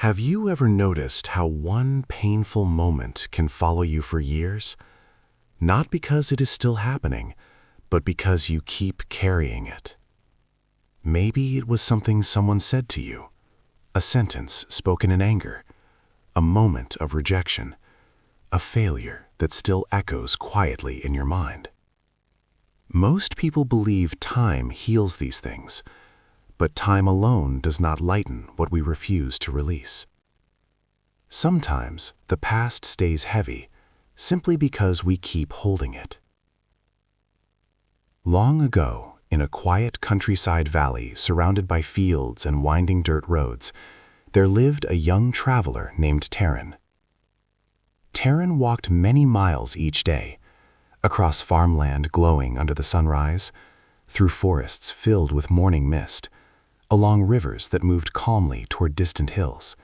Have you ever noticed how one painful moment can follow you for years? Not because it is still happening, but because you keep carrying it. Maybe it was something someone said to you, a sentence spoken in anger, a moment of rejection, a failure that still echoes quietly in your mind. Most people believe time heals these things, but time alone does not lighten what we refuse to release. Sometimes the past stays heavy simply because we keep holding it. Long ago, in a quiet countryside valley surrounded by fields and winding dirt roads, there lived a young traveler named Taren. Taren walked many miles each day, across farmland glowing under the sunrise, through forests filled with morning mist, along rivers that moved calmly toward distant hills.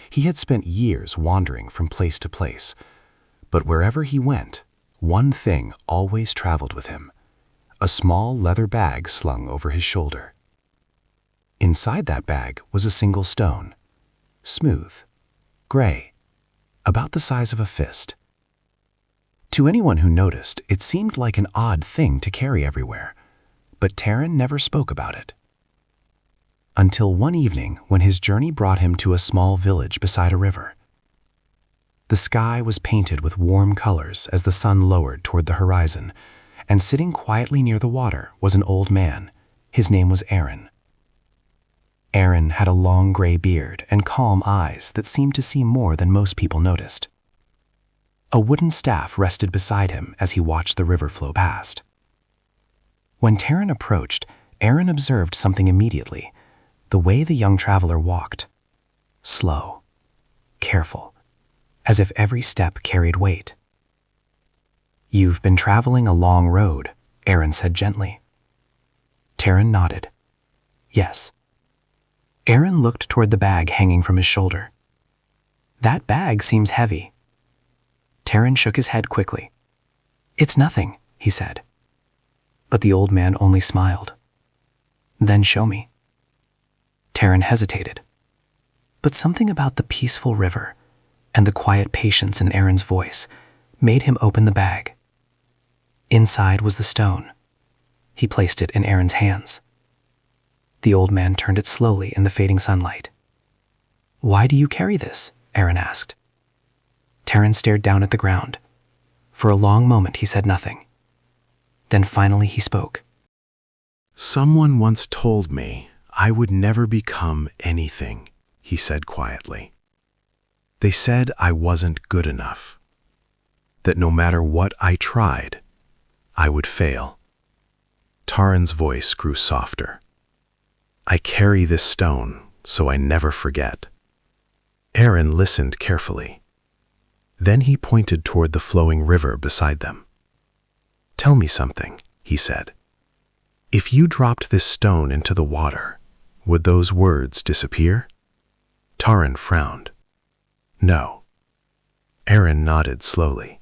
He had spent years wandering from place to place, but wherever he went, one thing always traveled with him: a small leather bag slung over his shoulder. Inside that bag was a single stone, smooth, gray, about the size of a fist. To anyone who noticed, it seemed like an odd thing to carry everywhere, but Taren never spoke about it. Until one evening when his journey brought him to a small village beside a river. The sky was painted with warm colors as the sun lowered toward the horizon, and sitting quietly near the water was an old man. His name was Arin. Arin had a long gray beard and calm eyes that seemed to see more than most people noticed. A wooden staff rested beside him as he watched the river flow past. When Taren approached, Arin observed something immediately: the way the young traveler walked. Slow, careful, as if every step carried weight. "You've been traveling a long road," Arin said gently. Taren nodded. "Yes." Arin looked toward the bag hanging from his shoulder. "That bag seems heavy." Taren shook his head quickly. "It's nothing," he said. But the old man only smiled. "Then show me." Taren hesitated. But something about the peaceful river and the quiet patience in Arin's voice made him open the bag. Inside was the stone. He placed it in Arin's hands. The old man turned it slowly in the fading sunlight. "Why do you carry this?" Arin asked. Taren stared down at the ground. For a long moment he said nothing. Then finally he spoke. "Someone once told me I would never become anything," he said quietly. "They said I wasn't good enough, that no matter what I tried, I would fail." Taren's voice grew softer. "I carry this stone so I never forget." Arin listened carefully. Then he pointed toward the flowing river beside them. "Tell me something," he said. "If you dropped this stone into the water, would those words disappear?" Taren frowned. "No." Arin nodded slowly.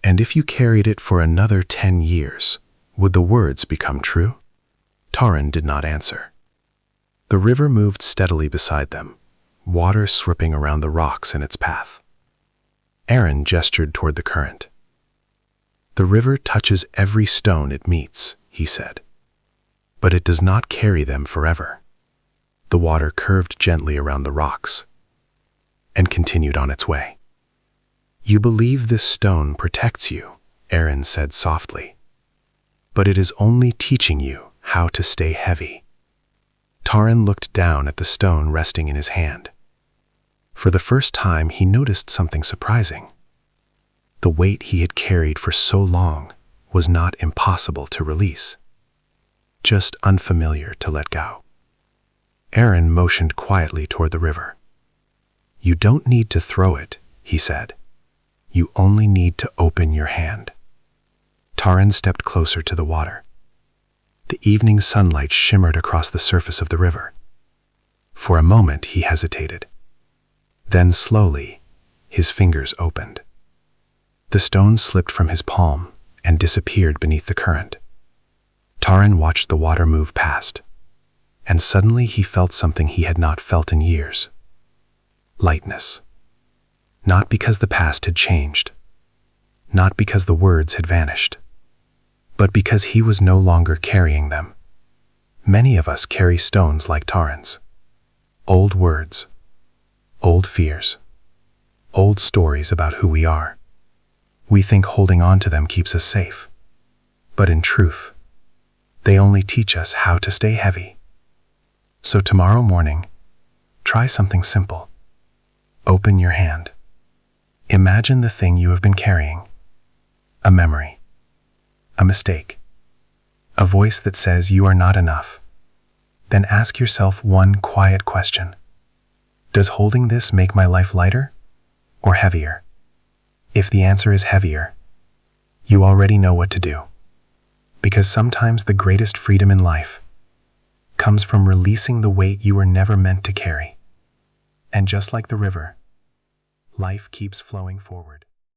"And if you carried it for another 10 years, would the words become true?" Taren did not answer. The river moved steadily beside them, water slipping around the rocks in its path. Arin gestured toward the current. "The river touches every stone it meets," he said. "But it does not carry them forever." The water curved gently around the rocks and continued on its way. "You believe this stone protects you," Arin said softly, "but it is only teaching you how to stay heavy." Taren looked down at the stone resting in his hand. For the first time, he noticed something surprising. The weight he had carried for so long was not impossible to release, just unfamiliar to let go. Arin motioned quietly toward the river. "You don't need to throw it," he said. "You only need to open your hand." Taren stepped closer to the water. The evening sunlight shimmered across the surface of the river. For a moment he hesitated. Then slowly, his fingers opened. The stone slipped from his palm and disappeared beneath the current. Taren watched the water move past, and suddenly he felt something he had not felt in years: lightness. Not because the past had changed, not because the words had vanished, but because he was no longer carrying them. Many of us carry stones like Taren's. Old words, old fears, old stories about who we are. We think holding on to them keeps us safe. But in truth, they only teach us how to stay heavy. So tomorrow morning, try something simple. Open your hand. Imagine the thing you have been carrying. A memory, a mistake, a voice that says you are not enough. Then ask yourself one quiet question. Does holding this make my life lighter or heavier? If the answer is heavier, you already know what to do. Because sometimes the greatest freedom in life comes from releasing the weight you were never meant to carry. And just like the river, life keeps flowing forward.